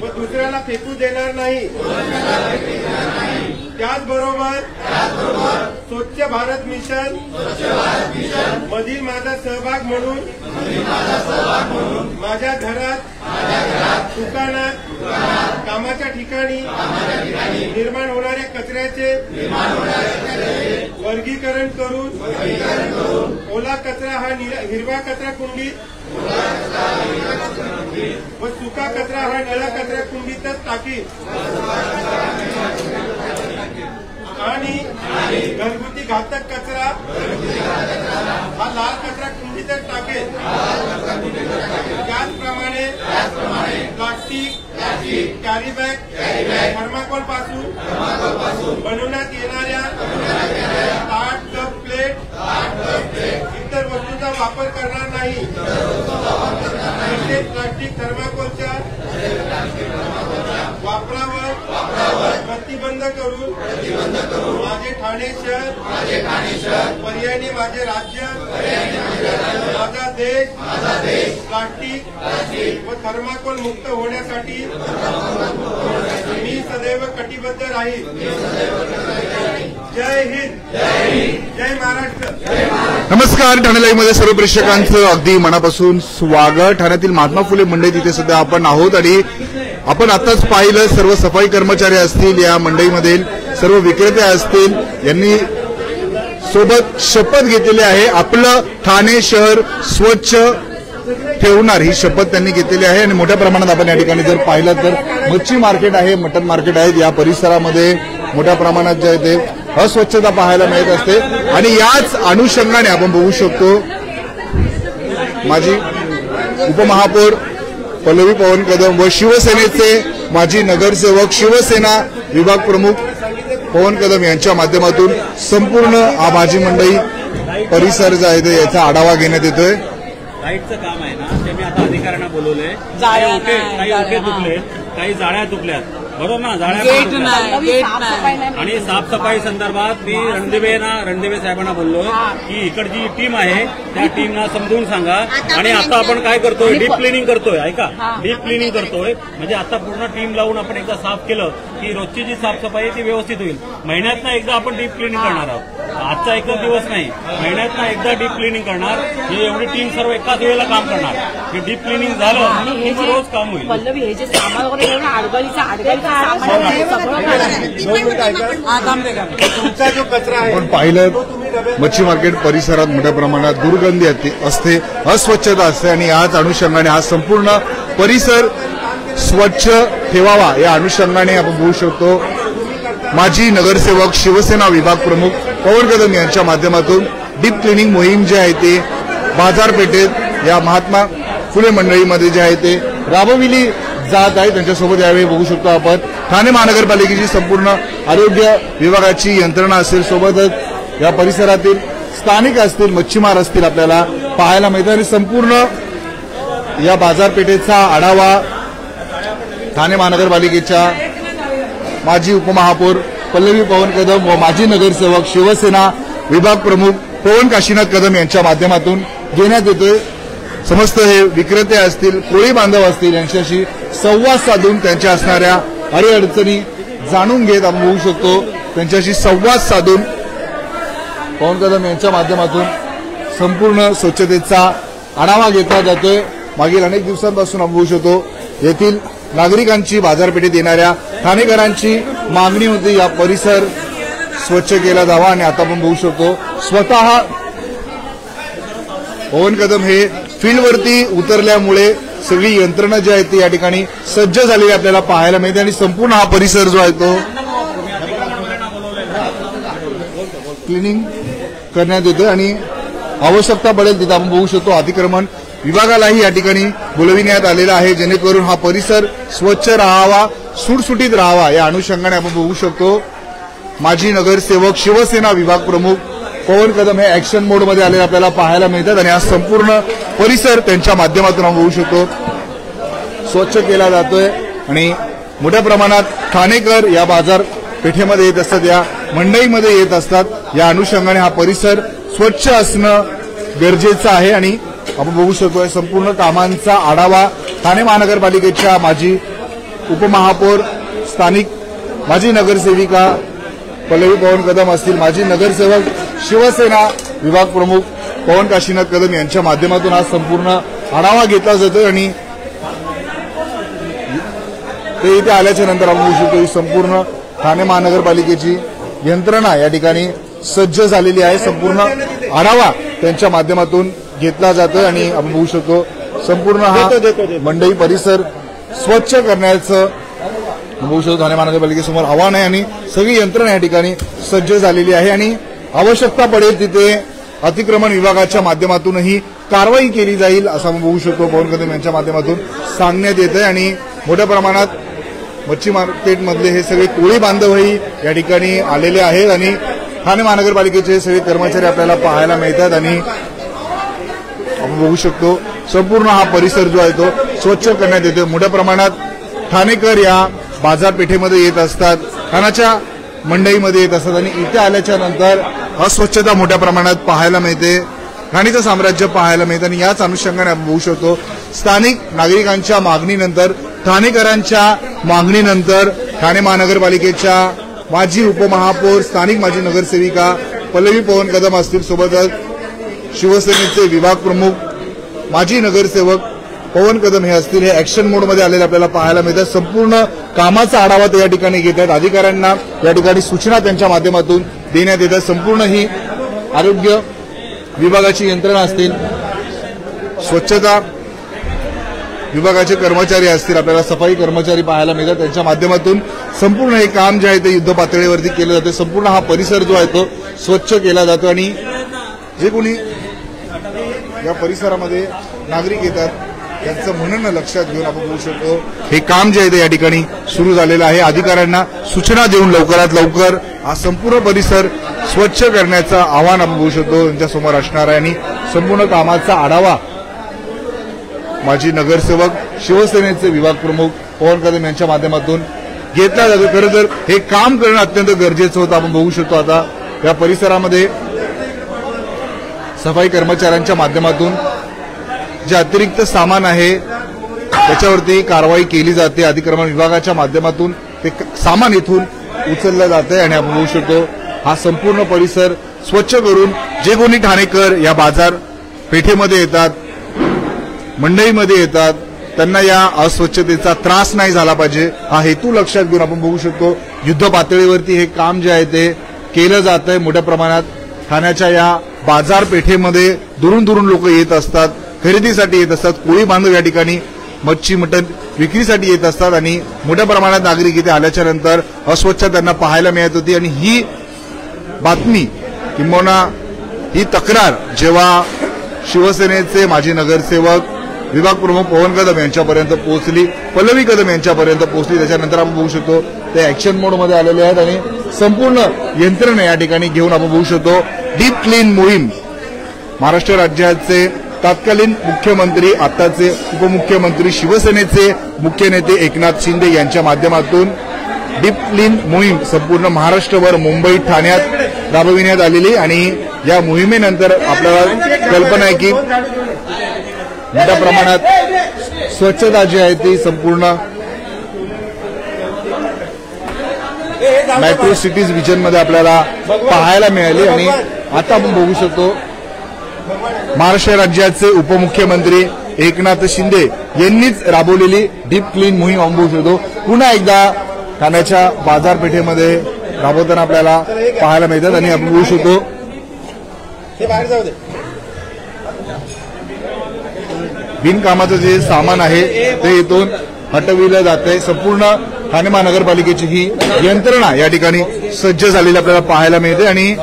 व दुसऱ्याला फेकू देणार नाही। त्याचबरोबर स्वच्छ भारत मिशन मधील माझा सहभाग म्हणून माझ्या घरात, दुकानात, कामाच्या ठिकाणी निर्माण होणाऱ्या कचऱ्याचे वर्गीकरण करून ओला कचरा हा हिरव्या कचरा कुंडीत व सुका कचरा हा निळ्या कचरा कुंडीतच टाकीन आणि घरगुती घातक कचरा हा लाल कचरा कुंडीतच टाकेल। त्याचप्रमाणे प्लास्टिक, कॅरी बॅग, थर्माकोल पासून बनवण्यात येणाऱ्या ताट, कप, प्लेट इतर वस्तूंचा वापर करणार नाही। तसेच प्लास्टिक, थर्माकोलच्या वापरावर प्रतिबंध करून माझे ठाणे शहर, पर्यायी माझे राज्य, माझा देश प्लास्टिक व थर्माकोल मुक्त होण्यासाठी मी सदैव कटिबद्ध राहील। जय हिंद, जय महाराष्ट्र। नमस्कार, ठाणे लाईव्ह मध्ये सर्व प्रेक्षकांचं अगदी मनापासून स्वागत। ठाण्यातील महात्मा फुले मंडई तिथे सध्या आपण आहोत आणि आपण आताच पाहिलं सर्व सफाई कर्मचारी असतील, या मंडईमधील सर्व विक्रेते असतील, यांनी सोबत शपथ घेतलेली आहे। आपलं ठाणे शहर स्वच्छ ठेवणार ही शपथ त्यांनी घेतलेली आहे आणि मोठ्या प्रमाणात आपण या ठिकाणी जर पाहिलं तर मच्छी मार्केट आहे, मटन मार्केट आहे, या परिसरामध्ये मोठ्या प्रमाणात जे आहे ते अस्वच्छता पाहायला मिळत असते आणि याच अनुषंगाने आपण बघू शकतो माजी उपमहापौर पल्लवी पवन कदम व शिवसेनेचे माजी नगरसेवक, शिवसेना विभाग प्रमुख पवन कदम यांच्या माध्यमातून संपूर्ण हा भाजी मंडई परिसर जो आहे याचा आढावा घेण्यात येतोय। लाईटचं काम आहे ना, ते मी आता अधिकाऱ्यांना बोलवलंय। काही ओके तुटले, काही जाळ्या तुटल्यात, बरोबर ना, जाळ्या आणि साफसफाई संदर्भात मी रणदिवे साहेबांना बोललो की इकडची टीम आहे त्या टीमला समजून सांगा आणि आता आपण काय करतोय, डीप क्लिनिंग करतोय, ऐका, डीप क्लिनिंग करतोय म्हणजे आता पूर्ण टीम लावून आपण एकदा साफ केलं की रोजची जी साफसफाई आहे ती व्यवस्थित होईल। महिन्यातनं एकदा आपण डीप क्लिनिंग करणार आहोत, आजचा एकच दिवस नाही, महिन्यातनं एकदा डीप क्लिनिंग करणार। ही एवढी टीम सर्व एकाच वेळेला काम करणार, हे डीप क्लिनिंग झालं की रोज काम होईल। पल्लवी हे जे सामान वगैरे तुमचा जो कचरा आहे आपण पाहिलं मच्छी मार्केट परिसरात मोठ्या प्रमाणात दुर्गंधी असते, अस्वच्छता असते आणि याच अनुषंगाने हा संपूर्ण परिसर स्वच्छ ठेवावा या अनुषंगाने आपण बघू शकतो माजी नगरसेवक, शिवसेना विभाग प्रमुख पवन कदम यांच्या माध्यमातून डीप क्लिनिंग मोहीम जी आहे ते बाजारपेठेत या महात्मा फुले मंडळीमध्ये जे आहे ते राबविली जात आहे। त्यांच्यासोबत यावेळी बघू शकतो आपण ठाणे महानगरपालिकेची संपूर्ण आरोग्य विभागाची यंत्रणा असेल, सोबतच या परिसरातील स्थानिक असतील, मच्छीमार असतील, आपल्याला पाहायला मिळतं आणि संपूर्ण या बाजारपेठेचा आढावा ठाणे महानगरपालिकेच्या माजी उपमहापौर पल्लवी पवन कदम व माजी नगरसेवक, शिवसेना विभाग प्रमुख पवन काशीनाथ कदम यांच्या माध्यमातून घेण्यात येतोय। समस्त हे विक्रेते असतील, कोळी बांधव असतील, यांच्याशी संवाद साधून त्यांच्या असणाऱ्या अडीअडचणी जाणून घेत आपण बघू शकतो। त्यांच्याशी संवाद साधून पवन कदम यांच्या माध्यमातून संपूर्ण स्वच्छतेचा आढावा घेतला जातोय। मागील अनेक दिवसांपासून आपण बघू शकतो येथील नागरिकांची, बाजारपेठेत येणाऱ्या ठाणेकरांची मागणी होती या परिसर स्वच्छ केला जावा आणि आता आपण बघू शकतो स्वतः पवन कदम हे फील्डवरती उतरल्यामुळे सगळी यंत्रणा जी आहे ती या ठिकाणी सज्ज झालेली आपल्याला पाहायला मिळते आणि संपूर्ण हा परिसर जो आहे तो क्लिनिंग करण्यात येतोय आणि आवश्यकता पडेल तिथे आपण बघू शकतो अतिक्रमण विभागालाही या ठिकाणी बोलविण्यात आलेला आहे, जेणेकरून हा परिसर स्वच्छ राहावा, सुटसुटीत राहावा या अनुषंगाने आपण बघू शकतो माजी नगरसेवक, शिवसेना विभाग प्रमुख पवन कदम हे ऍक्शन मोडमध्ये आलेले आपल्याला पाहायला मिळतात आणि हा संपूर्ण परिसर त्यांच्या माध्यमातून आपण बघू शकतो स्वच्छ केला जातोय आणि मोठ्या प्रमाणात ठाणेकर या बाजारपेठेमध्ये येत असतात, या मंडईमध्ये येत असतात। या अनुषंगाने हा परिसर स्वच्छ असणं गरजेचं आहे आणि आपण बघू शकतो संपूर्ण कामांचा आढावा ठाणे महानगरपालिकेच्या माजी उपमहापौर स्थानिक माजी नगरसेविका पल्लवी पवन कदम असतील, माजी नगरसेवक शिवसेना विभाग प्रमुख पवन काशीनाथ कदम यांच्या माध्यमातून आज संपूर्ण आढावा घेतला जातोय आणि ते इथे आल्याच्या नंतर आपण बघू शकतो संपूर्ण ठाणे महानगरपालिकेची यंत्रणा या ठिकाणी सज्ज झालेली आहे. संपूर्ण आढावा त्यांच्या माध्यमातून घेतला जातोय आणि आपण बघू शकतो संपूर्ण हा मंडई परिसर स्वच्छ करण्याचं बघू शकतो. ठाणे महानगरपालिकेसमोर आव्हान आहे आणि सगळी यंत्रणा या ठिकाणी सज्ज झालेली आहे आणि आवश्यकता पडेल तिथे अतिक्रमण विभागाच्या माध्यमातूनही कारवाई केली जाईल असं आपण बघू शकतो. पवन कदम यांच्या माध्यमातून सांगण्यात येतंय आणि मोठ्या प्रमाणात मच्छी मार्केटमधले हे सगळे कोळी बांधवही या ठिकाणी आलेले आहेत आणि ठाणे महानगरपालिकेचे सगळे कर्मचारी आपल्याला पाहायला मिळतात आणि आपण बघू शकतो संपूर्ण हा परिसर जो आहे तो स्वच्छ करण्यात येतो. मोठ्या प्रमाणात ठाणेकर या बाजारपेठेमध्ये येत असतात, ठाण्याच्या मंडईमध्ये येत असतात आणि इथे आल्याच्या नंतर अस्वच्छता मोठ्या प्रमाणात पाहायला मिळते, ठाणेचं साम्राज्य पाहायला मिळतं आणि याच अनुषंगाने आपण बघू शकतो स्थानिक नागरिकांच्या मागणीनंतर, ठाणेकरांच्या मागणीनंतर ठाणे महानगरपालिकेच्या माजी उपमहापौर स्थानिक माजी नगरसेविका पल्लवी पवन कदम असतील, सोबतच शिवसेनेचे विभाग प्रमुख माजी नगरसेवक पवन कदम हे असतील, हे ऍक्शन मोडमध्ये आलेले आपल्याला पाहायला मिळतात. संपूर्ण कामाचा आढावा ते या ठिकाणी घेत आहेत. अधिकाऱ्यांना या ठिकाणी सूचना त्यांच्या माध्यमातून देण्यात येतात. संपूर्ण ही आरोग्य विभागाची यंत्रणा असतील, स्वच्छता विभागाचे कर्मचारी असतील, आपल्याला सफाई कर्मचारी पाहायला मिळतात. त्यांच्या माध्यमातून संपूर्ण हे काम जे आहे ते युद्ध पातळीवरती केलं जातं. संपूर्ण हा परिसर जो आहे तो स्वच्छ केला जातो आणि जे कोणी या परिसरामध्ये नागरिक येतात त्यांचं म्हणणं लक्षात घेऊन आपण बघू शकतो हे काम जे आहे ते या ठिकाणी सुरू झालेलं आहे. अधिकाऱ्यांना सूचना देऊन लवकरात लवकर हा संपूर्ण परिसर स्वच्छ करण्याचं आव्हान आपण बघू शकतो त्यांच्यासमोर असणार आहे आणि संपूर्ण कामाचा आढावा माजी नगरसेवक शिवसेनेचे विभाग प्रमुख पवन कदम यांच्या माध्यमातून घेतला जातो. खरं तर हे काम करणं अत्यंत गरजेचं होतं. आपण बघू शकतो आता या परिसरामध्ये सफाई कर्मचाऱ्यांच्या माध्यमातून जे अतिरिक्त सामान आहे त्याच्यावरती कारवाई केली जाते. अतिक्रमण विभागाच्या माध्यमातून ते सामान इथून उचललं जाते आणि आपण बघू शकतो हा संपूर्ण परिसर स्वच्छ करून जे कोणी ठाणेकर या बाजार पेठेमध्ये येतात, मंडईमध्ये येतात, त्यांना या अस्वच्छतेचा त्रास नाही झाला पाहिजे हा हेतू लक्षात घेऊन आपण बघू शकतो युद्ध पातळीवरती हे काम जे आहे ते केलं जात आहे. मोठ्या प्रमाणात ठाण्याच्या या बाजारपेठेमध्ये दुरून दुरून लोक येत असतात, खरेदीसाठी येत असतात. कोळी बांधव या ठिकाणी मच्छी मटण विक्रीसाठी येत असतात आणि मोठ्या प्रमाणात नागरिक इथे आल्याच्या नंतर अस्वच्छता त्यांना पाहायला मिळत होती आणि ही बातमी किंबहुना ही तक्रार जेव्हा शिवसेनेचे माजी नगरसेवक विभाग प्रमुख पवन कदम यांच्यापर्यंत पोहोचली, पल्लवी कदम यांच्यापर्यंत पोहोचली, त्याच्यानंतर आपण बघू शकतो ते ऍक्शन मोडमध्ये आलेले आहेत आणि संपूर्ण यंत्रणा या ठिकाणी घेऊन आपण बघू शकतो डीप क्लीन मोहीम महाराष्ट्र राज्याचे तत्कालीन मुख्यमंत्री आताचे उपमुख्यमंत्री शिवसेनेचे मुख्य नेते एकनाथ शिंदे यांच्या माध्यमातून डीप क्लीन मोहीम संपूर्ण महाराष्ट्रभर मुंबई ठाण्यात राबविण्यात आलेली आणि या मोहिमेनंतर आपल्याला कल्पना आहे की मोठ्या प्रमाणात स्वच्छता जी आहे ती संपूर्ण मेट्रो सिटीज विजनमध्ये आपल्याला पाहायला मिळाली आणि आता आपण बघू शकतो महाराष्ट्र राज्याचे उपमुख्यमंत्री एकनाथ शिंदे यांनीच राबवलेली डीप क्लीन मोहीम आपण बघू शकतो पुन्हा एकदा ठाण्याच्या बाजारपेठेमध्ये राबवताना आपल्याला पाहायला मिळतात आणि आपण बघू शकतो बिनकामाचं जे सामान आहे ते इथून हटविलं जातंय. संपूर्ण ठाणे महानगरपालिकेची ही यंत्रणा या ठिकाणी सज्ज झालेली आपल्याला पाहायला मिळते आणि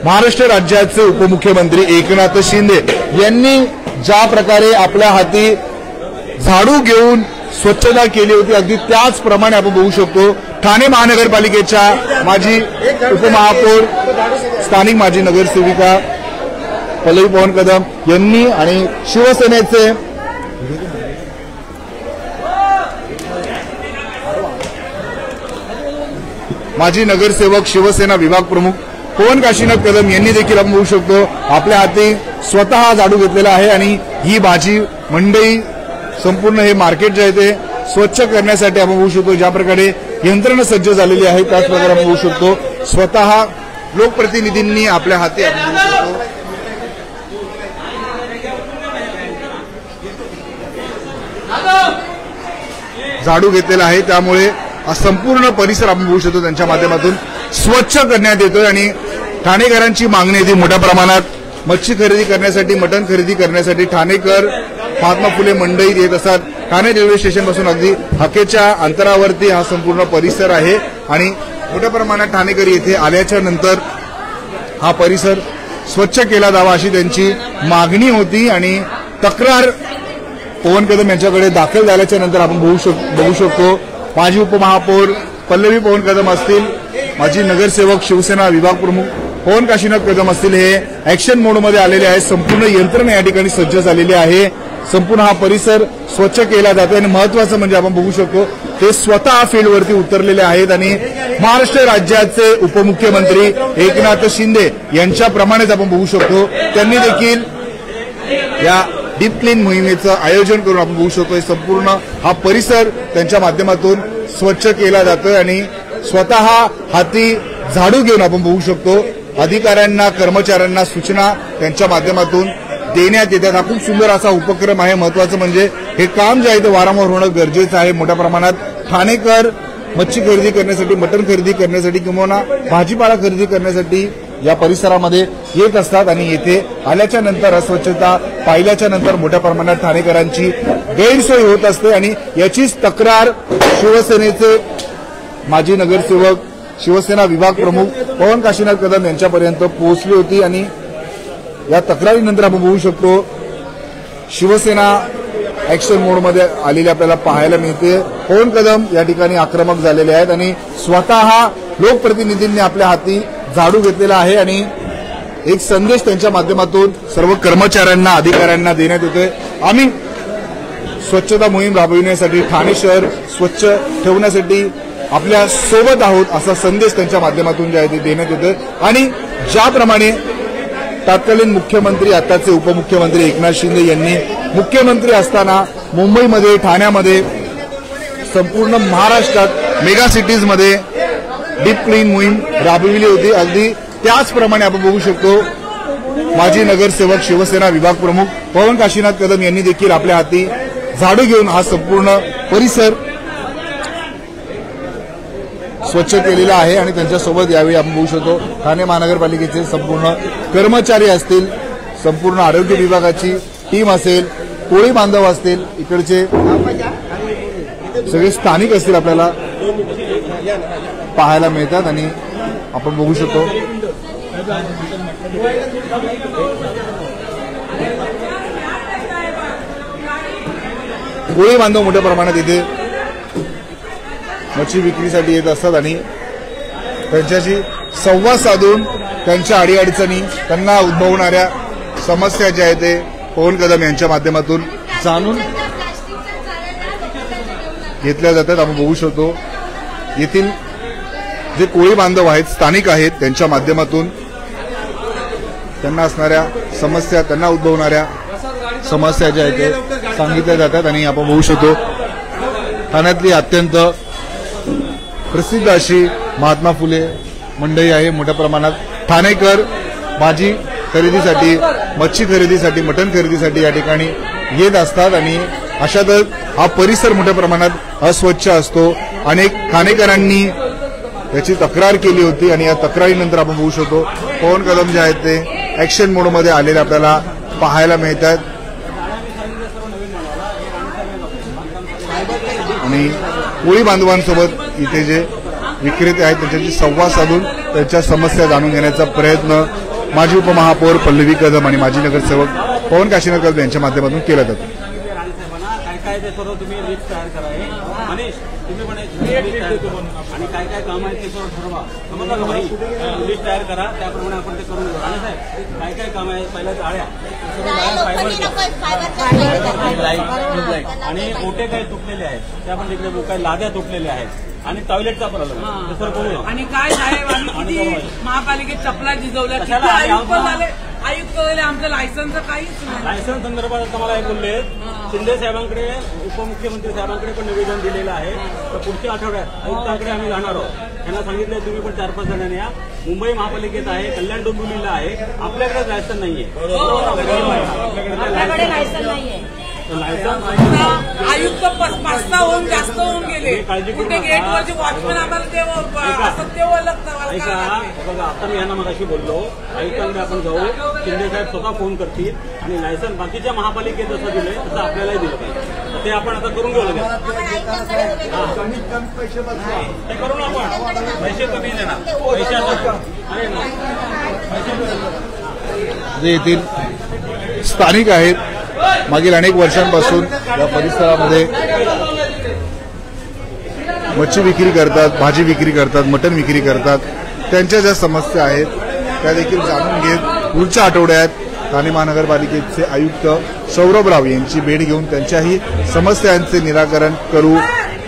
महाराष्ट्र राज्याचे उपमुख्यमंत्री एकनाथ शिंदे यांनी ज्या प्रकारे आपल्या हाती झाडू घेऊन स्वच्छता केली होती अगदी त्याचप्रमाणे आपण बघू शकतो ठाणे महानगरपालिकेच्या माजी उपमहापौर स्थानिक माजी नगरसेविका पल्लवी पवन कदम यांनी आणि शिवसेनेचे माजी नगरसेवक शिवसेना विभाग प्रमुख पवन काशीनाथ कदम यांनी देखील आपण बघू शकतो आपल्या हाती स्वतः झाडू घेतलेला आहे आणि ही भाजी मंडई संपूर्ण हे मार्केट जे आहे ते स्वच्छ करण्यासाठी आपण बघू शकतो ज्या प्रकारे यंत्रणा सज्ज झालेली आहे त्याच प्रकारे आपण बघू शकतो स्वतः लोकप्रतिनिधींनी आपल्या हाती आपण बघू शकतो झाडू घेतलेला आहे, त्यामुळे संपूर्ण परिसर आपण बघू शकतो त्यांच्या माध्यमातून स्वच्छ करण्यात येतोय आणि ठाणेकरांची मागणी आहे मोठ्या प्रमाणात मच्छी खरेदी करण्यासाठी मटण खरेदी करण्यासाठी ठाणेकर महात्मा फुले मंडईत येत असतात। ठाणे रेल्वे स्टेशन पासून अगदी हाकेच्या अंतरावरती हा संपूर्ण परिसर आहे आणि मोठ्या प्रमाणात ठाणेकरी येथे आल्याच्या नंतर हा परिसर स्वच्छ केला जावा अशी त्यांची मागणी होती आणि तक्रार पवन कदम यांच्याकडे दाखल झाल्याच्या नंतर आपण बघू शकतो माजी उपमहापौर पल्लवी पवन कदम असतील, माजी नगरसेवक शिवसेना विभाग प्रमुख पवन काशीनाथ कदम असतील, हे ऍक्शन मोडमध्ये आलेले आहेत। संपूर्ण यंत्रणा या ठिकाणी सज्ज झालेली आहे, संपूर्ण हा परिसर स्वच्छ केला जातो आणि महत्वाचं म्हणजे आपण बघू शकतो ते स्वतः फील्डवरती उतरलेले आहेत आणि महाराष्ट्र राज्याचे उपमुख्यमंत्री एकनाथ शिंदे यांच्याप्रमाणेच आपण बघू शकतो त्यांनी देखील या डीप क्लीन मोहिमेचं आयोजन करून आपण बघू शकतो संपूर्ण हा परिसर त्यांच्या माध्यमातून स्वच्छ केला जातोय आणि स्वतः हाती झाडू घेऊन आपण बघू शकतो अधिकाऱ्यांना कर्मचाऱ्यांना सूचना त्यांच्या माध्यमातून देण्यात येतात। हा खूप सुंदर असा उपक्रम आहे। महत्वाचं म्हणजे हे काम जे आहे ते वारंवार होणं गरजेचं आहे। मोठ्या प्रमाणात ठाणेकर मच्छी खरेदी करण्यासाठी मटण खरेदी करण्यासाठी किंवा भाजीपाला खरेदी करण्यासाठी या परिसरामध्ये येत असतात आणि येथे आल्याच्या नंतर अस्वच्छता पाहिल्याच्या नंतर मोठ्या प्रमाणात ठाणेकरांची गैरसोय होत असते आणि याचीच तक्रार शिवसेनेचे माजी नगरसेवक शिवसेना विभाग प्रमुख पवन काशीनाथ कदम यांच्यापर्यंत पोहोचली होती आणि या तक्रारीनंतर आपण बघू शकतो शिवसेना ऍक्शन मोडमध्ये आलेली आपल्याला पाहायला मिळते। पवन कदम या ठिकाणी आक्रमक झालेले आहेत आणि स्वतः लोकप्रतिनिधींनी आपल्या हाती झाडू घेतलेला आहे आणि एक संदेश त्यांच्या माध्यमातून सर्व कर्मचाऱ्यांना अधिकाऱ्यांना देण्यात येतोय। आम्ही स्वच्छता मोहीम राबविण्यासाठी ठाणे शहर स्वच्छ ठेवण्यासाठी आपल्या सोबत आहोत असा संदेश त्यांच्या माध्यमातून जे आहे ते देण्यात येतोय आणि ज्याप्रमाणे तत्कालीन मुख्यमंत्री आताचे उपमुख्यमंत्री एकनाथ शिंदे यांनी मुख्यमंत्री असताना मुंबईमध्ये ठाण्यामध्ये संपूर्ण महाराष्ट्रात मेगा सिटीजमध्ये डीप क्लीन मोहीम राबविली होती, अगदी त्याचप्रमाणे आपण बघू शकतो माजी नगरसेवक शिवसेना विभाग प्रमुख पवन काशीनाथ कदम यांनी देखील आपल्या हाती झाडू घेऊन हा संपूर्ण परिसर स्वच्छ केलेला आहे आणि त्यांच्यासोबत यावेळी आपण बघू शकतो ठाणे महानगरपालिकेचे संपूर्ण कर्मचारी असतील, संपूर्ण आरोग्य विभागाची टीम असेल, कोळी बांधव असतील, इकडचे सगळे स्थानिक असतील आपल्याला पाहायला मिळतात आणि आपण बघू शकतो कोळी बांधव मोठ्या प्रमाणात इथे मच्छी विक्रीसाठी येत असतात आणि त्यांच्याशी संवाद साधून त्यांच्या अडीअडचणी त्यांना उद्भवणाऱ्या समस्या ज्या आहेत ते पवन कदम यांच्या माध्यमातून जाणून घेतल्या जातात। आपण बघू शकतो येथील जे कोळी बांधव आहेत स्थानिक आहेत त्यांच्या माध्यमातून त्यांना असणाऱ्या समस्या त्यांना उद्भवणाऱ्या समस्या ज्या आहेत ते सांगितल्या जातात आणि आपण बघू शकतो ठाण्यातली अत्यंत प्रसिद्ध अशी महात्मा फुले मंडई आहे। मोठ्या प्रमाणात ठाणेकर भाजी खरेदीसाठी मच्छी खरेदीसाठी मटण खरेदीसाठी या ठिकाणी येत असतात आणि अशातच हा परिसर मोठ्या प्रमाणात अस्वच्छ असतो। अनेक ठाणेकरांनी याची तक्रार केली होती आणि या तक्रारीनंतर आपण बघू शकतो पवन कदम जे आहेत ते ऍक्शन मोडमध्ये आलेले आपल्याला पाहायला मिळतात आणि कोळी बांधवांसोबत इथे जे विक्रेते आहेत त्यांच्याशी संवाद साधून त्यांच्या समस्या जाणून घेण्याचा प्रयत्न माजी उपमहापौर पल्लवी कदम आणि माजी नगरसेवक पवन काशीनाथ कदम यांच्या माध्यमातून केला जातो। काय ते सर्व तुम्ही लिस्ट तयार करा मनीष तुम्ही पण आणि काय काय काम आहे ते सर्व ठरवा समजलं का भाई लिस्ट तयार करा त्याप्रमाणे आपण ते करून घेऊ आणि साहेब काय काय काम आहे पहिल्या जाळ्या आणि ओटे काही तुटलेले आहेत ते आपण तिकडे काही लाद्या तुटलेल्या आहेत आणि टॉयलेटचा प्रॉब्लेम ते सर्व करूया आणि काय साहेब महापालिकेत चपला झिजवल्या आयुक्त आमचं लायसन्स काहीच नाही. लायसन्स संदर्भात आता मला एक बोलले, शिंदे साहेबांकडे उपमुख्यमंत्री साहेबांकडे पण निवेदन दिलेलं आहे. तर पुढच्या आठवड्यात आयुक्तांकडे आम्ही जाणार आहोत. त्यांना सांगितलं तुम्ही पण 4-5 जणांनी या. मुंबई महापालिकेत आहे, कल्याण डोंबिवलीला आहे, आपल्याकडे लायसन्स नाहीये. आपल्याकडे लायसन्स नाहीये. आयुक्त 5-6 होऊन जास्त होऊन गेले. कुठे गेटवरचे वॉचमॅन आम्हाला ऐका बघा, आता मी यांना मगाशी बोललो, आयुक्तांकडे आपण जाऊ, शिंदे साहेब स्वतः फोन करतील आणि लायसन्स बाकीच्या महापालिकेत जसं दिले तसं आपल्यालाही दिलं पाहिजे. ते आपण आता करून घेऊ लगेच. ते करू ना आपण. पैसे कमी देणार, पैसे आता अरे ना जे येथील स्थानिक आहेत, मागील अनेक वर्षांपासून या परिसरामध्ये मच्छी विक्री करतात, भाजी विक्री करतात, मटण विक्री करतात. त्यांच्या ज्या समस्या आहेत त्या देखील जाणून घेत पुढच्या आठवड्यात ठाणे महानगरपालिकेचे आयुक्त सौरभ राव यांची भेट घेऊन त्यांच्याही समस्यांचे निराकरण करू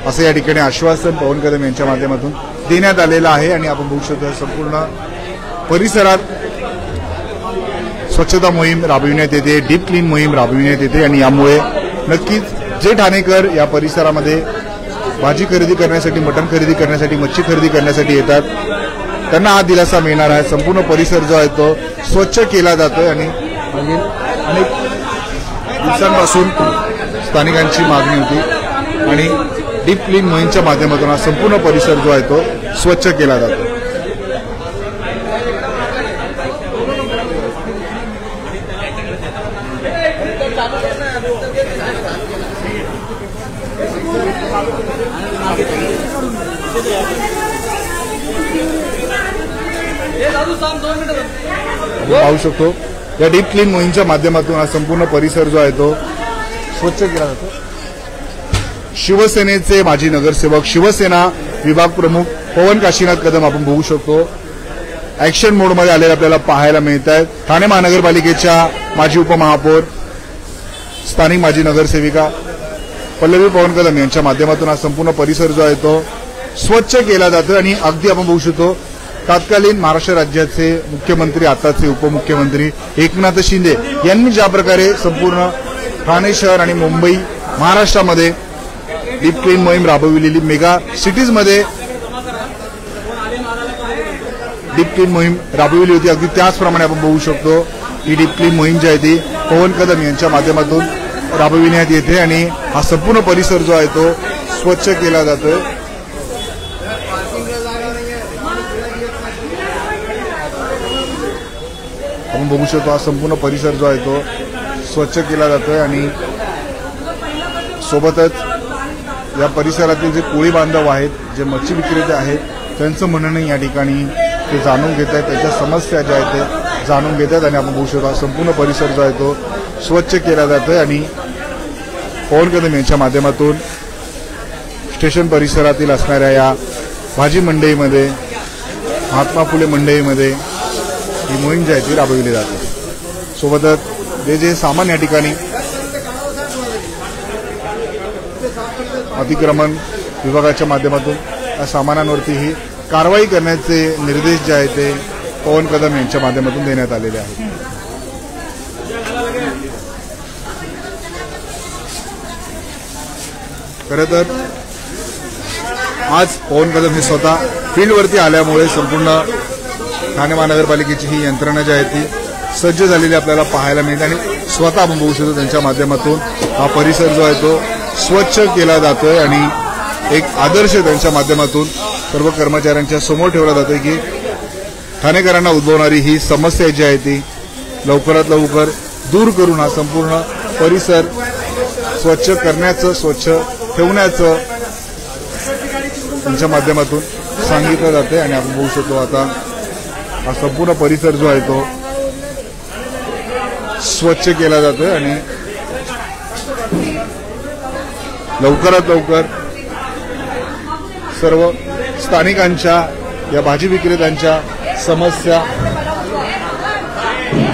असं या ठिकाणी आश्वासन पवन कदम यांच्या माध्यमातून देण्यात आलेलं आहे. आणि आपण बघू शकतो संपूर्ण परिसरात स्वच्छता मोहीम राबविण्यात येते, डीप क्लीन मोहीम राबविण्यात येते. आणि यामुळे नक्कीच जे ठाणेकर या परिसरामध्ये भाजी खरेदी करण्यासाठी, मटण खरेदी करण्यासाठी, मच्छी खरेदी करण्यासाठी येतात त्यांना हा दिलासा मिळणार आहे. संपूर्ण परिसर जो आहे तो स्वच्छ केला जातोय आणि अनेक दिवसांपासून स्थानिकांची मागणी होती आणि डीप क्लीन मोहीमच्या माध्यमातून हा संपूर्ण परिसर जो आहे तो स्वच्छ केला जातो. पाहू शकतो या डीप क्लीन मोहीमच्या माध्यमातून हा संपूर्ण परिसर जो आहे तो स्वच्छ केला जातो. शिवसेनेचे माजी नगरसेवक, शिवसेना विभाग प्रमुख पवन काशीनाथ कदम आपण बघू शकतो ऍक्शन मोडमध्ये आलेले आपल्याला पाहायला मिळत आहेत. ठाणे महानगरपालिकेच्या माजी उपमहापौर, स्थानिक माजी नगरसेविका पल्लवी पवन कदम यांच्या माध्यमातून हा संपूर्ण परिसर जो आहे तो स्वच्छ केला जातो. आणि अगदी आपण बघू शकतो तत्कालीन महाराष्ट्र राज्याचे मुख्यमंत्री, आताचे उपमुख्यमंत्री एकनाथ शिंदे यांनी ज्या प्रकारे संपूर्ण ठाणे शहर आणि मुंबई महाराष्ट्रामध्ये डीप क्लीन मोहीम राबविलेली, मेगा सिटीजमध्ये डीप क्लीन मोहीम राबविली होती, अगदी त्याचप्रमाणे आपण बघू शकतो ही डीप क्लीन मोहीम जी आहे ती पवन कदम यांच्या माध्यमातून राबविण्यात येते आणि हा संपूर्ण परिसर जो आहे तो स्वच्छ केला जातोय. आपण बघू शकतो हा संपूर्ण परिसर जो आहे तो स्वच्छ केला जातोय आणि सोबतच या परिसरातील जे कोळी बांधव आहेत, जे मच्छी विक्रेते आहेत, त्यांचं म्हणणं या ठिकाणी ते जाणून घेत आहेत, त्यांच्या समस्या ज्या आहेत ते जाणून घेत आहेत. आणि आपण बघू शकतो हा संपूर्ण परिसर जो आहे तो स्वच्छ केला जातोय आणि पवन कदम यांच्या माध्यमातून स्टेशन परिसरातील असणाऱ्या या भाजी मंडईमध्ये, महात्मा फुले मंडईमध्ये ही मोहीम जी आहे ती राबविली जाते. सोबतच जे सामान या ठिकाणी अतिक्रमण विभागाच्या माध्यमातून या सामानांवरतीही कारवाई करण्याचे निर्देश जे आहेत ते पवन कदम यांच्या माध्यमातून देण्यात आलेले आहेत. खरं तर आज पवन कदम हे स्वतः फील्डवरती आल्यामुळे संपूर्ण ठाणे महानगरपालिकेची ही यंत्रणा जी आहे ती सज्ज झालेली आपल्याला पाहायला मिळते आणि स्वतः आपण बघू शकतो त्यांच्या माध्यमातून हा परिसर जो आहे तो स्वच्छ केला जातोय आणि एक आदर्श त्यांच्या माध्यमातून सर्व कर्मचाऱ्यांच्या समोर ठेवला जातोय की ठाणेकरांना उद्भवणारी ही समस्या जी आहे ती लवकरात लवकर दूर करून हा संपूर्ण परिसर स्वच्छ करण्याचं, स्वच्छ ठेवण्याचं त्यांच्या माध्यमातून सांगितलं जाते. आणि आपण बघू शकतो आता हा संपूर्ण परिसर जो आहे तो स्वच्छ केला जातोय आणि लवकरात लवकर सर्व स्थानिकांच्या, या भाजी विक्रेत्यांच्या समस्या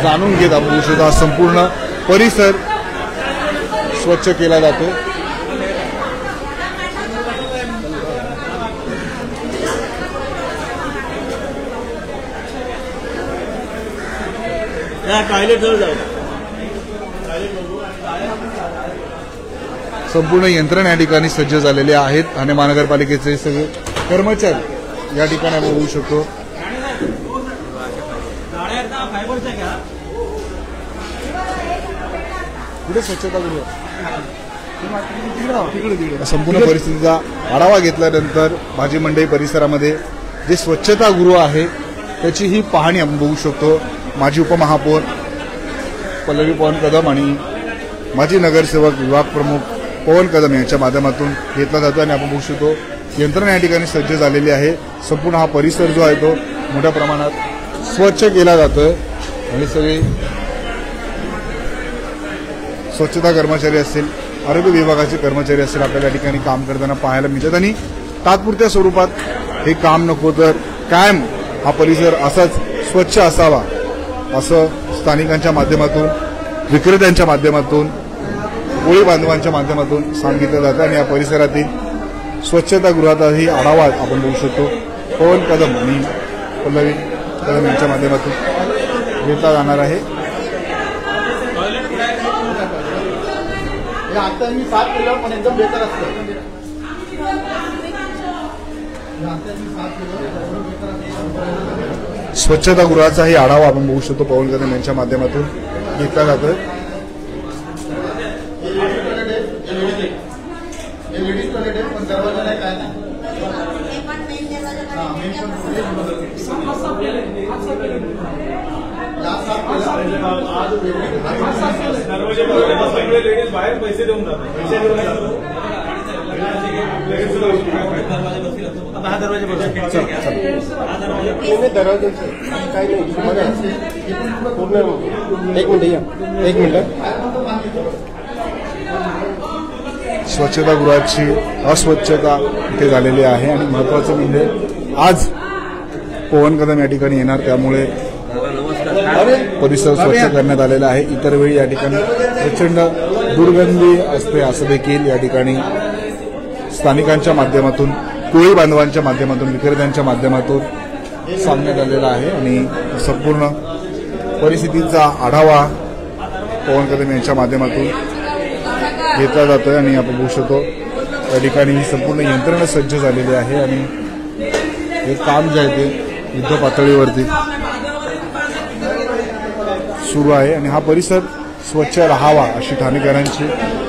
जाणून घेत आपण बघू शकतो हा संपूर्ण परिसर स्वच्छ केला जातो. टॉयलेट जवळ जाऊ. संपूर्ण यंत्रणा या ठिकाणी सज्ज झालेले आहेत. ठाणे महानगरपालिकेचे सगळे कर्मचारी या ठिकाणी आपण बघू शकतो. कुठे स्वच्छतागृह संपूर्ण परिस्थितीचा आढावा घेतल्यानंतर भाजी मंडई परिसरामध्ये जे स्वच्छतागृह आहे त्याची ही पाहणी आपण बघू शकतो. माजी उपमहापौर पल्लवी पवन कदम आणि माजी नगरसेवक विभाग प्रमुख पवन कदम यांच्या माध्यमातून घेतला जातो आणि आपण बघू शकतो यंत्रणा या ठिकाणी सज्ज झालेली आहे. संपूर्ण हा परिसर जो आहे तो मोठ्या प्रमाणात स्वच्छ केला जातोय आणि सगळे स्वच्छता कर्मचारी असतील, आरोग्य विभागाचे कर्मचारी असतील आपल्याला या ठिकाणी काम करताना पाहायला मिळतात. आणि तात्पुरत्या स्वरूपात हे काम नको तर कायम हा परिसर असाच स्वच्छ असावा असं स्थानिकांच्या माध्यमातून, विक्रेत्यांच्या माध्यमातून, कोळी बांधवांच्या माध्यमातून सांगितलं जातं. आणि या परिसरातील स्वच्छतागृहाचाही आढावा आपण बघू शकतो. पवन कदम आणि पल्लवी कदम यांच्या माध्यमातून घेतला जाणार आहे. आता मी साफ केलं पण एकदम बेकार असतं. स्वच्छतागृहाचाही आढावा आपण बघू शकतो. पवन कदम यांच्या माध्यमातून घेतला जातोय. लेडीज टॉयलेट आहे पण दरवाजा नाही, काय नाही. लेडीज बाहेर पैसे देऊन जातात. दरवाजे काही नाही पूर्ण. एक मिनिट स्वच्छतागृहाची अस्वच्छता इथे झालेली आहे आणि महत्वाचं म्हणजे आज पवन कदम या ठिकाणी येणार, त्यामुळे परिसर स्वच्छ करण्यात आलेला आहे. इतर वेळी या ठिकाणी प्रचंड दुर्गंधी असते असं देखील या ठिकाणी स्थानिकांच्या माध्यमातून, कोळी बांधवांच्या माध्यमातून, विक्रेत्यांच्या माध्यमातून सांगण्यात आलेला आहे. आणि संपूर्ण परिस्थितीचा आढावा पवन कदम यांच्या माध्यमातून घेतला जातोय. आणि आपण बघू शकतो या ठिकाणी ही संपूर्ण यंत्रणा सज्ज झालेली आहे आणि हे काम जे आहे ते युद्ध पातळीवरती सुरू आहे. आणि हा परिसर स्वच्छ राहावा अशी ठाणेकरांची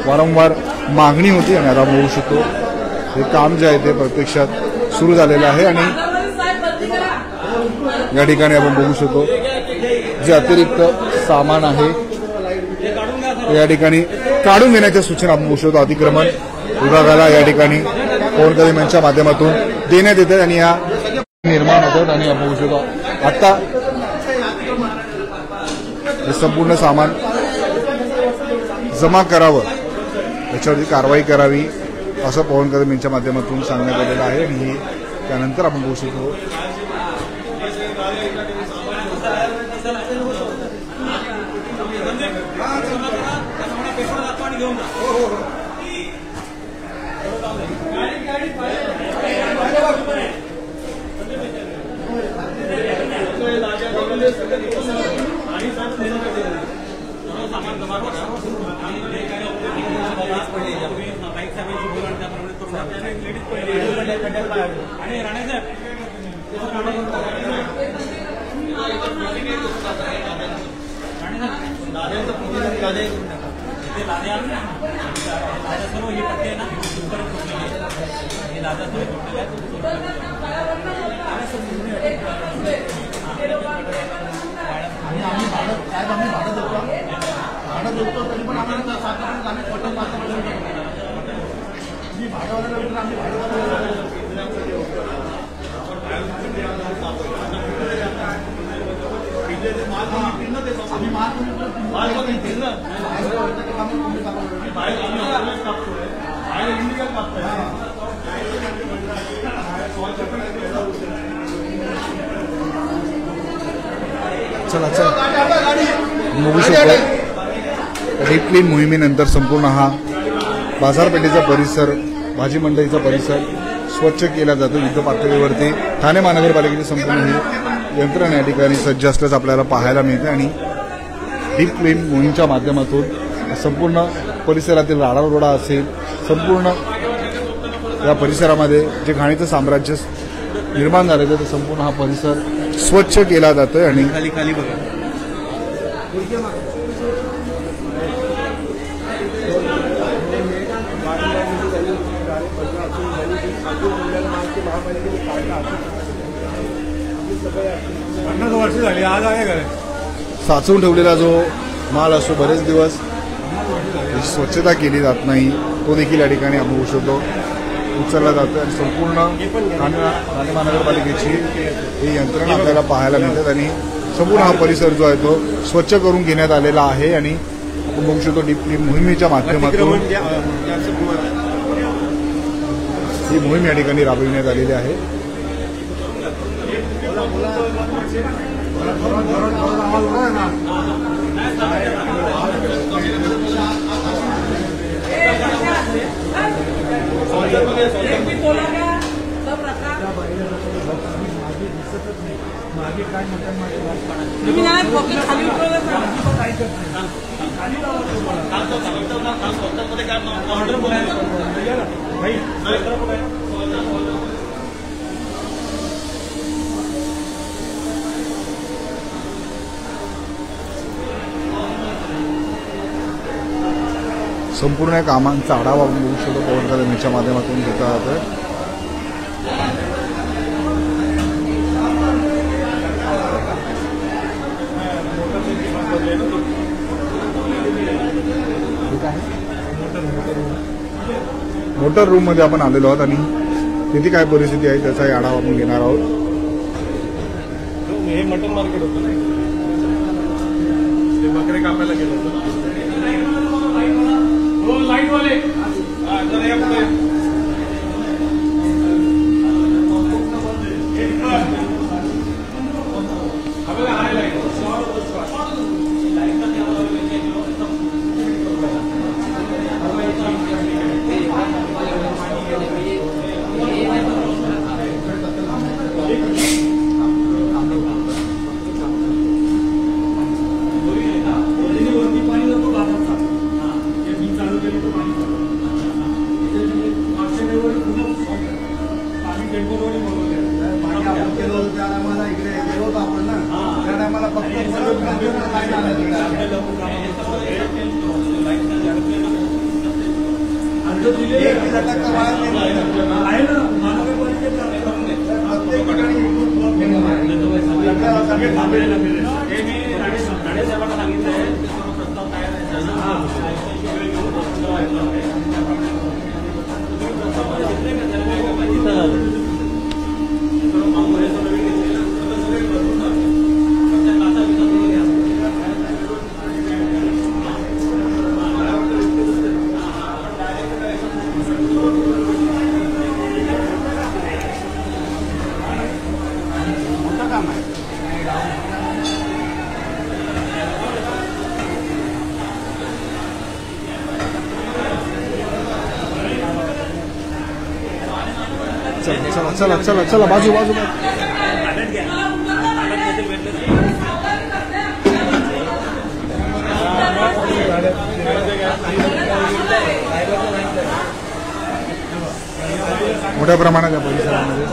वारंवार मागणी होती आणि आता बघू शकतो हे काम जे आहे ते प्रत्यक्षात सुरू झालेलं आहे. आणि या ठिकाणी आपण बघू शकतो जे अतिरिक्त सामान आहे ते या ठिकाणी काढून घेण्याच्या सूचना आपण बघू शकतो. अतिक्रमण विभागाला या ठिकाणी पवन कदम यांच्या माध्यमातून देण्यात येतात आणि या निर्माण होतात. आणि आपण बघू शकतो आता हे संपूर्ण सामान जमा करावं, याच्यावरती कारवाई करावी असं पवन कदम यांच्या माध्यमातून सांगण्यात आलेलं आहे. आणि त्यानंतर आपण बघू शकतो बघू शकतो डीप क्लीन मोहिमेनंतर संपूर्ण हा बाजारपेठेचा परिसर, भाजी मंडईचा परिसर स्वच्छ केला जातो. युद्ध पातळीवरती ठाणे महानगरपालिकेची संपूर्ण ही यंत्रणा या ठिकाणी सज्ज असल्याचं आपल्याला पाहायला मिळते. आणि डीप क्लीन मोहीमच्या माध्यमातून संपूर्ण परिसरातील राडारोडा असेल, संपूर्ण या परिसरामध्ये जे घाणीचं साम्राज्य निर्माण झालेलं ते संपूर्ण हा परिसर स्वच्छ केला जातोय. आणि खाली खाली बघा, साचवून ठेवलेला जो माल असतो बरेच दिवस स्वच्छता केली जात नाही, तो देखील या ठिकाणी आपण बघू शकतो उचलला जातो. आणि संपूर्ण ठाणे महानगरपालिकेची ही यंत्रणा आपल्याला पाहायला मिळतात आणि संपूर्ण हा परिसर जो आहे तो स्वच्छ करून घेण्यात आलेला आहे. आणि आपण बघू शकतो डीप क्लीन मोहिमेच्या माध्यमातून ही मोहीम या ठिकाणी राबविण्यात आलेली आहे. तुम्ही नाही खाली संपूर्ण या कामांचा आढावा आपण बघू शकतो पवन अकादमीच्या माध्यमातून घेतला जातोय. मोटर रूम मध्ये आपण आलेलो आहोत आणि तिथे काय परिस्थिती आहे त्याचाही आढावा आपण घेणार आहोत. हे मटन मार्केट होतं ना, ते बकरे कापायला गेलो होतो. लाईट वाले चला चला चला चला बाजू बाजू मोठ्या प्रमाणात या परिसरामध्ये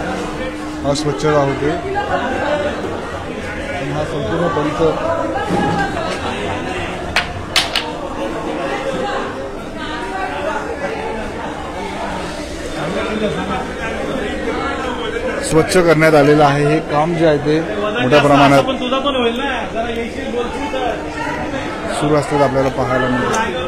अस्वच्छता होते. हा संपूर्ण परिसर स्वच्छ करण्यात आलेलं आहे. हे काम जे आहे ते मोठ्या प्रमाणात सुरू असतात आपल्याला पाहायला मिळतं.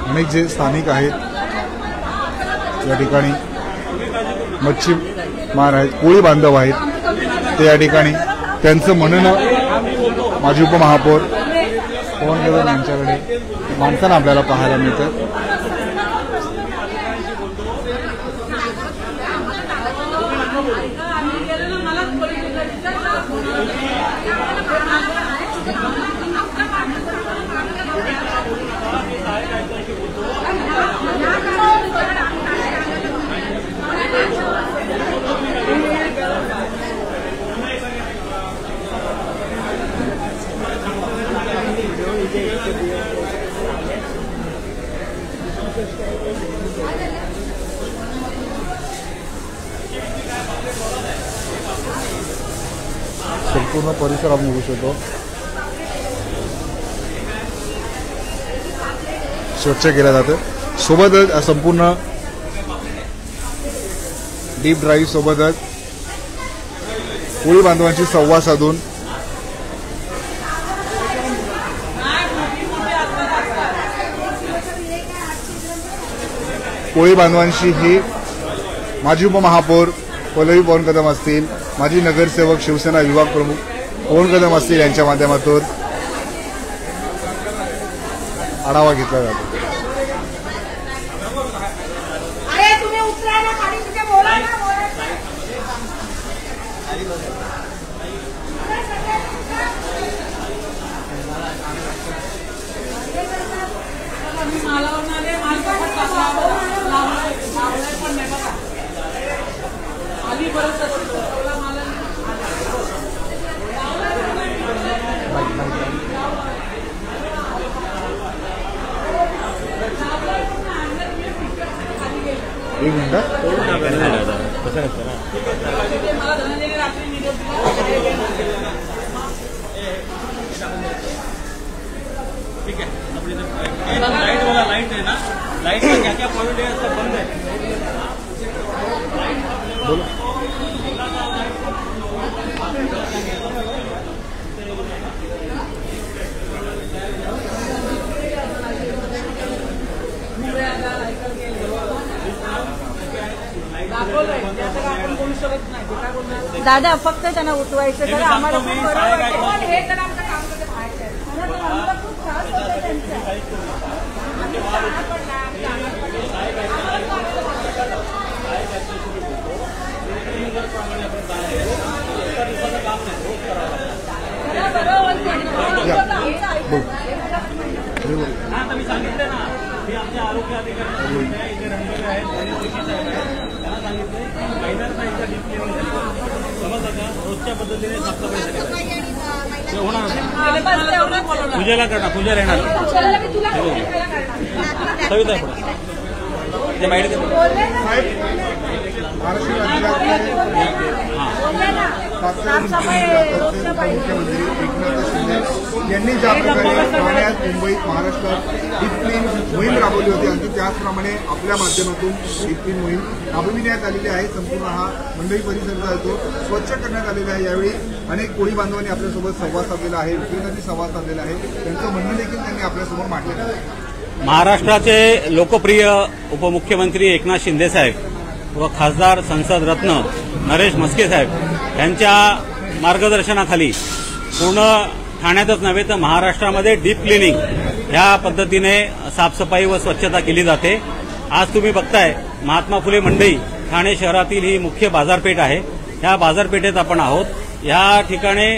अनेक जे स्थानिक आहेत या ठिकाणी मच्छीमार आहेत, कोळी बांधव आहेत, ते या ठिकाणी त्यांचं म्हणणं माजी उपमहापौर पवन कदम यांच्याकडे माणसानं आपल्याला पाहायला मिळतं. संपूर्ण परिसर आपण बघू शकतो स्वच्छ केलं जातं. सोबतच संपूर्ण डीप ड्राईव्ह सोबतच कोळी बांधवांशी संवाद साधून कोळी बांधवांशी ही माजी उपमहापौर पल्लवी पवन कदम असतील, माजी नगरसेवक शिवसेना विभाग प्रमुख पवन कदम असतील यांच्या माध्यमातून आढावा घेतला जातो. एक मिनिट ठीक है. लाइट वाला लाइट है ना, लाइट का क्या क्या पॉइंट है सब बंद है. दादा फक्त त्यांना उठवायचं तर आम्हाला खूप बरं वाटतं. हे तर आमचं काम कसं आम्हाला खूप त्रास होतो त्यांचा. मी सांगितलं ना, मी आमच्या आरोग्य अधिकारी इथे रणवीर आहेत आणि सुशील साहेब आहेत, त्यांना सांगितलं महिन्यात एकदा डीप क्लिनिंग समजलं का, रोजच्या पद्धतीने साफसफाई होणार. पूजेला करणार, पूजा राहणार सविता पुढे ते माहिती मुख्यमंत्री एकनाथ शिंदे यांनी ज्या प्रकारे ठाण्यात, मुंबईत, महाराष्ट्रात डीप क्लीन मोहीम राबवली होती आणि त्याचप्रमाणे आपल्या माध्यमातून डीप क्लीन मोहीम राबविण्यात आलेली आहे. संपूर्ण हा मंडई परिसर जो स्वच्छ करण्यात आलेला आहे. यावेळी अनेक कोळी बांधवांनी आपल्यासोबत संवाद साधलेला आहे, विक्रेत्यांनी संवाद साधलेला आहे. त्यांचं म्हणणं देखील त्यांनी आपल्यासमोर मांडलेलं आहे. महाराष्ट्राचे लोकप्रिय उपमुख्यमंत्री एकनाथ शिंदे साहेब व खासदार संसद रत्न नरेश म्हस्के साहेब यांच्या मार्गदर्शनाखाली पूर्ण ठाण्यातच नव्हे तर महाराष्ट्रामध्ये डीप क्लिनिंग ह्या पद्धतीने साफसफाई व स्वच्छता केली जाते. आज तुम्ही बघताय महात्मा फुले मंडई ठाणे शहरातील ही मुख्य बाजारपेठ आहे. ह्या बाजारपेठेत आपण आहोत. या ठिकाणी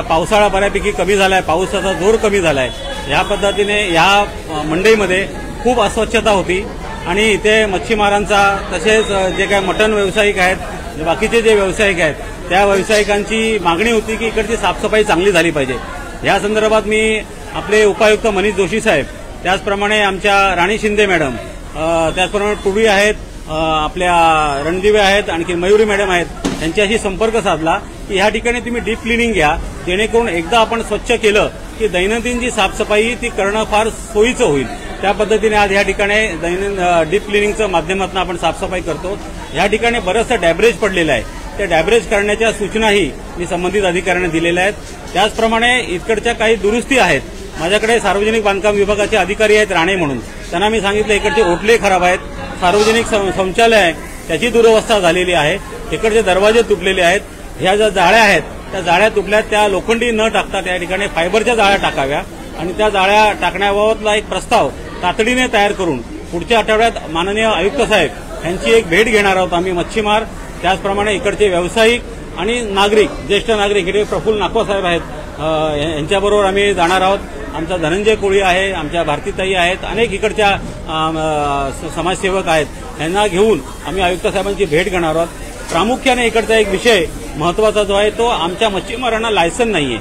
पावसाळा बऱ्यापैकी कमी झालाय, पावसाचा जोर कमी झालाय. या पद्धतीने या मंडईमध्ये खूप अस्वच्छता होती आणि इथे मच्छीमारांचा तसेच जे काय मटण व्यावसायिक आहेत, बाकीचे जे व्यावसायिक आहेत त्या व्यावसायिकांची मागणी होती की इकडची साफसफाई चांगली झाली पाहिजे. या संदर्भात मी आपले उपायुक्त मनीष जोशी साहेब, त्याचप्रमाणे आमच्या राणी शिंदे मॅडम, त्याचप्रमाणे पुढी आहेत, आपल्या रणदिवे आहेत, आणखी मयुरी मॅडम आहेत, यांच्याशी संपर्क साधला की ह्या ठिकाणी तुम्ही डीप क्लिनिंग घ्या, जेणेकरून एकदा आपण स्वच्छ केलं की दैनंदिन जी साफसफाई ती करणं फार सोयीचं होईल. त्या पद्धतीने आज ह्या ठिकाणी डीप क्लिनिंगच्या माध्यमातून आपण साफसफाई करतो. ह्या ठिकाणी बरंचसं डॅब्रेज पडलेलं आहे. त्या डॅब्रेज करण्याच्या सूचनाही मी संबंधित अधिकाऱ्यांना दिलेल्या आहेत. त्याचप्रमाणे इकडच्या काही दुरुस्ती आहेत. माझ्याकडे सार्वजनिक बांधकाम विभागाचे अधिकारी आहेत राणे म्हणून, त्यांना मी सांगितलं इकडचे ओटले खराब आहेत, सार्वजनिक शौचालय आहे त्याची दुरवस्था झालेली आहे, इकडचे दरवाजे तुटलेले आहेत, ह्या ज्या जाळ्या आहेत त्या जाळ्या तुटल्यात, त्या लोखंडी न टाकता त्या ठिकाणी फायबरच्या जाळ्या टाकाव्या आणि त्या जाळ्या टाकण्याबाबतला एक प्रस्ताव तातडीने तयार करून पुढच्या आठवड्यात माननीय आयुक्त साहेब यांची एक भेट घेणार आहोत आम्ही. मच्छीमार, त्याचप्रमाणे इकडचे व्यावसायिक आणि नागरिक, ज्येष्ठ नागरिक, इकडे प्रफुल्ल नाकवा साहेब आहेत, यांच्याबरोबर आम्ही जाणार आहोत. आमचा धनंजय कोळी आहे, आमच्या भारतीताई आहेत, अनेक इकडच्या समाजसेवक आहेत. यांना घेऊन आम्ही आयुक्त साहेबांची भेट घेणार आहोत. प्रामुख्याने इकडचा एक विषय महत्वाचा जो आहे तो आमच्या मच्छीमारांना लायसन नाहीये.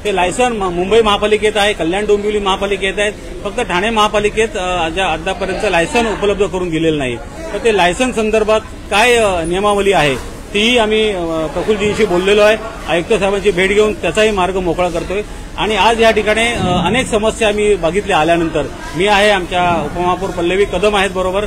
ते लायसन मुंबई महापालिकेत आहे, कल्याण डोंबिवली महापालिकेत आहेत, फक्त ठाणे महापालिकेत आतापर्यंत लायसन उपलब्ध करून दिलेलं नाही. तर ते लायसन संदर्भात काय नियमावली आहे तीही आम्ही प्रफुल्लजींशी बोललेलो आहे. आयुक्त साहेबांची भेट घेऊन त्याचाही मार्ग मोकळा करतोय. आणि आज या ठिकाणी अनेक समस्या आम्ही बघितल्या आल्यानंतर. मी आहे, आमच्या उपमहापौर पल्लवी कदम आहेत बरोबर.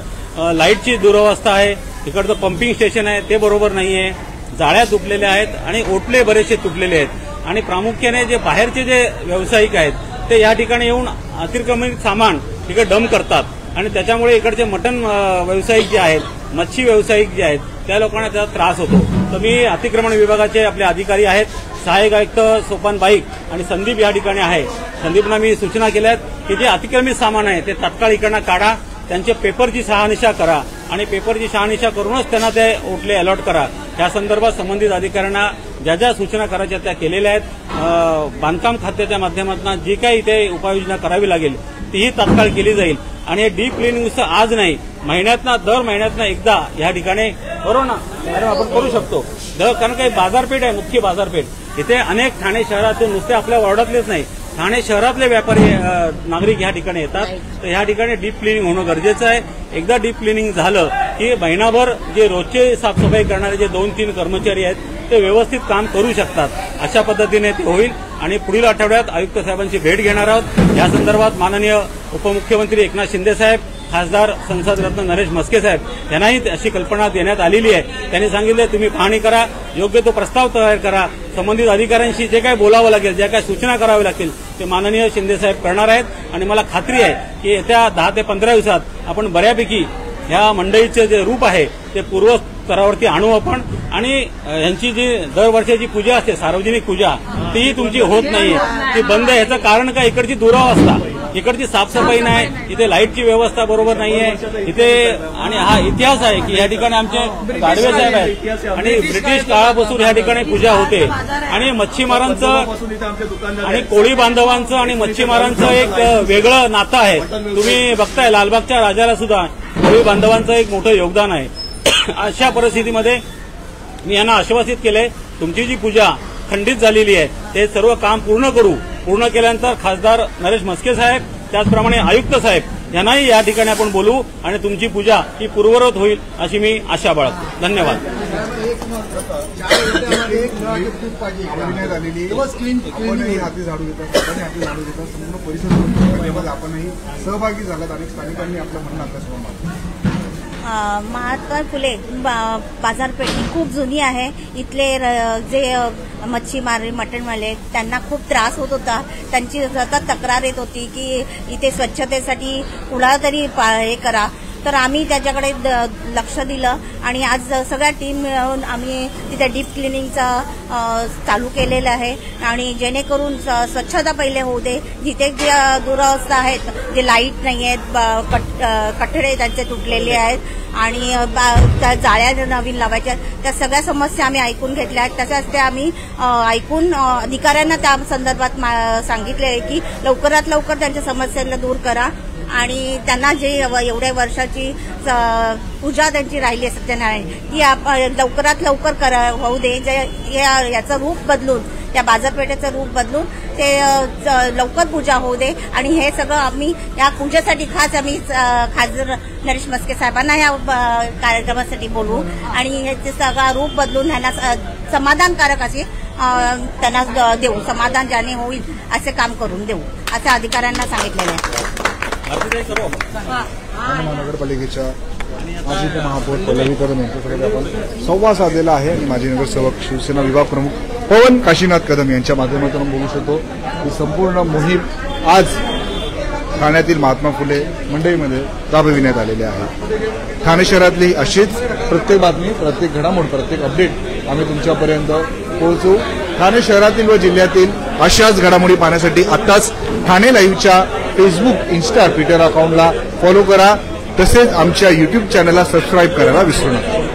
लाईटची दुरवस्था आहे, इकडचं पंपिंग स्टेशन आहे ते बरोबर नाहीये, जाळ्या तुटलेल्या आहेत आणि ओटले बरेचसे तुटलेले आहेत. आणि प्रामुख्याने जे बाहेरचे जे व्यावसायिक आहेत ते या ठिकाणी येऊन अतिक्रमणित सामान इकडे डंप करतात आणि त्याच्यामुळे इकडचे मटण व्यावसायिक जे आहेत, मच्छी व्यावसायिक जे आहेत, त्या लोकांना त्याचा त्रास होतो. तर मी अतिक्रमण विभागाचे आपले अधिकारी आहेत, सहाय्यक आयुक्त सोपान बाईक आणि संदीप या ठिकाणी आहे. संदीपना मी सूचना केल्या आहेत की जे अतिक्रमित सामान आहे ते तात्काळ इकडनं काढा, त्यांचे पेपरची शहानिशा करा आणि पेपरची शहानिशा करूनच त्यांना ते ओटले अलॉट करा. या संदर्भात संबंधित अधिकाऱ्यांना ज्या ज्या सूचना करायच्या त्या केलेल्या आहेत. बांधकाम खात्याच्या माध्यमातून जी काही इथे उपाययोजना करावी लागेल तीही तात्काळ केली जाईल. आणि हे डीप क्लिनिंगचं आज नाही, दर महिन्यातनं एकदा या ठिकाणी, बरोबर ना मॅडम, आपण करू शकतो. कारण काही बाजारपेठ आहे, मुख्य बाजारपेठ इथे अनेक ठाणे शहरातून, नुसते आपल्या वॉर्डातलेच नाही, ठाणे शहरातले व्यापारी नागरिक या ठिकाणी येतात. तर या ठिकाणी डीप क्लिनिंग होणं गरजेचं आहे. एकदा डीप क्लिनिंग झालं की महिनाभर जे रोजचे साफसफाई करणारे जे 2-3 कर्मचारी आहेत ते व्यवस्थित काम करू शकतात. अशा पद्धतीने ते होईल. आणि पुढील आठवड्यात आयुक्त साहेबांची भेट घेणार आहोत. या संदर्भात माननीय उपमुख्यमंत्री एकनाथ शिंदे साहेब, खासदार संसद रत्न नरेश म्हस्के साहेब यांनाही अशी कल्पना देण्यात आलेली आहे. त्यांनी सांगितलं तुम्ही पाहणी करा, योग्य तो प्रस्ताव तयार करा, संबंधित अधिकाऱ्यांशी जे काही बोलावं लागेल, ज्या काही सूचना कराव्या लागतील ते माननीय शिंदे साहेब करणार आहेत. आणि मला खात्री आहे की येत्या 10 ते 15 दिवसात आपण बऱ्यापैकी ह्या मंडळीचं जे रूप आहे ते पूर्व स्तरावरती आणू आपण. आणि यांची जी दरवर्षाची पूजा असते, सार्वजनिक पूजा, तीही तुमची होत नाहीये, ती बंद. याचं कारण काय, इकडची दुरावस्था, इकडची साफसफाई नाही, इथे लाईटची व्यवस्था बरोबर नाहीये इथे. आणि हा इतिहास आहे की या ठिकाणी आमचे गाडवे साहेब आहेत आणि ब्रिटिश काळापासून या ठिकाणी पूजा होते. आणि मच्छीमारांचं आणि कोळी बांधवांचं आणि मच्छीमारांचं एक वेगळं नातं आहे. तुम्ही बघताय लालबागच्या राजाला सुद्धा कोळी बांधवांचं एक मोठं योगदान आहे. अशा परिस्थितीमध्ये मी यांना आश्वासित केले, तुमची जी पूजा खंडित झालेली आहे ते सर्व काम पूर्ण करू. पूर्ण केल्यानंतर खासदार नरेश म्हस्के साहेब, त्याचप्रमाणे आयुक्त साहेब यांनाही या ठिकाणी आपण बोलू आणि तुमची पूजा ही पूर्ववत होईल अशी मी आशा बाळगतो. धन्यवाद. सहभागी झालात आणि स्थानिकांनी आपलं म्हणणं आकाशवाणी. महात्मा फुले बाजारपेठ ही खूप जुनी आहे. इथले जे मच्छीमार, मटणवाले, त्यांना खूप त्रास होत होता. त्यांची सतत तक्रार येत होती की इथे स्वच्छतेसाठी कुणाला तरी हे करा. तर आम्ही त्याच्याकडे लक्ष दिलं आणि आज सगळ्या टीम मिळून आम्ही तिथे डीप क्लिनिंगचं चालू केलेलं आहे. आणि जेणेकरून स्वच्छता पहिले होऊ दे. जिथे जे दुरावस्था आहेत, जे लाईट नाही आहेत, कठडे त्यांचे तुटलेले आहेत आणि त्या जाळ्या नवीन लावायच्या, त्या सगळ्या समस्या आम्ही ऐकून घेतल्या आहेत. तसंच ते आम्ही ऐकून अधिकाऱ्यांना त्या संदर्भात सांगितले आहे की लवकरात लवकर त्यांच्या समस्यांना दूर करा आणि त्यांना जे एवढ्या वर्षाची पूजा त्यांची राहिली आहे सत्यनारायण, ती लवकरात लवकर होऊ दे. याचं रूप बदलून, त्या बाजारपेठेचं रूप बदलून ते लवकर पूजा होऊ दे. आणि हे सगळं आम्ही या पूजेसाठी खास आम्ही खासदार नरेश म्हस्के साहेबांना या कार्यक्रमासाठी बोलवू आणि याचे सगळं रूप बदलून त्यांना समाधानकारक असे त्यांना देऊ, समाधान ज्याने होईल असे काम करून देऊ असं अधिकाऱ्यांना सांगितलेलं आहे. महानगरपालिकेच्या माजी महापौर पल्लवी कदम यांच्याकडे आपण संवाद साधलेला आहे आणि माजी नगरसेवक शिवसेना विभाग प्रमुख पवन काशीनाथ कदम यांच्या माध्यमातून बोलू शकतो की संपूर्ण मोहीम आज ठाण्यातील महात्मा फुले मंडईमध्ये राबविण्यात आलेली आहे. ठाणे शहरातली अशीच प्रत्येक बातमी, प्रत्येक घडामोड, प्रत्येक अपडेट आम्ही तुमच्यापर्यंत पोहोचू। ठाणे शहरातील व जिल्ह्यातील अशाच घडामोडी पाहण्यासाठी आताच ठाणे लाईव्हच्या फेसबुक, इन्स्टा, ट्विटर अकाउंटला फॉलो करा, तसेच आमच्या युट्यूब चॅनलला सबस्क्राईब करायला विसरू नका।